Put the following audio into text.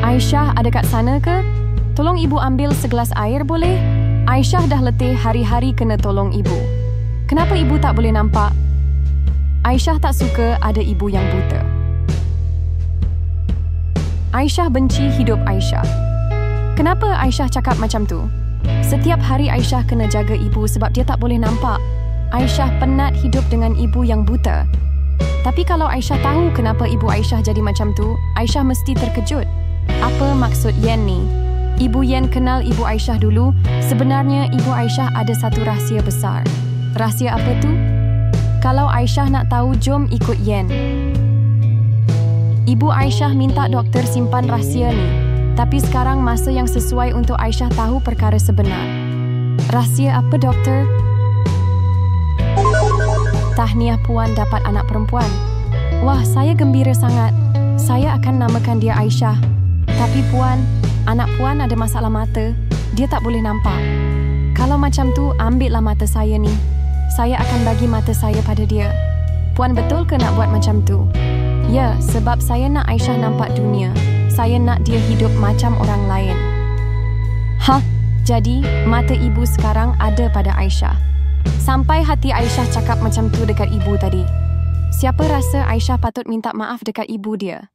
Aisyah ada kat sana ke? Tolong ibu ambil segelas air boleh? Aisyah dah letih hari-hari kena tolong ibu. Kenapa ibu tak boleh nampak? Aisyah tak suka ada ibu yang buta. Aisyah benci hidup Aisyah. Kenapa Aisyah cakap macam tu? Setiap hari Aisyah kena jaga ibu sebab dia tak boleh nampak. Aisyah penat hidup dengan ibu yang buta. Tapi kalau Aisyah tahu kenapa ibu Aisyah jadi macam tu, Aisyah mesti terkejut. Apa maksud Yen ni? Ibu Yen kenal ibu Aisyah dulu. Sebenarnya ibu Aisyah ada satu rahsia besar. Rahsia apa tu? Kalau Aisyah nak tahu, jom ikut Yen. Ibu Aisyah minta doktor simpan rahsia ni. Tapi sekarang masa yang sesuai untuk Aisyah tahu perkara sebenar. Rahsia apa, doktor? Tahniah puan dapat anak perempuan. Wah, saya gembira sangat. Saya akan namakan dia Aisyah. Tapi puan, anak puan ada masalah mata. Dia tak boleh nampak. Kalau macam tu, ambillah mata saya ni. Saya akan bagi mata saya pada dia. Puan betul ke nak buat macam tu? Ya, sebab saya nak Aisyah nampak dunia. Saya nak dia hidup macam orang lain. Hah? Jadi, mata ibu sekarang ada pada Aisyah. Sampai hati Aisyah cakap macam tu dekat ibu tadi. Siapa rasa Aisyah patut minta maaf dekat ibu dia?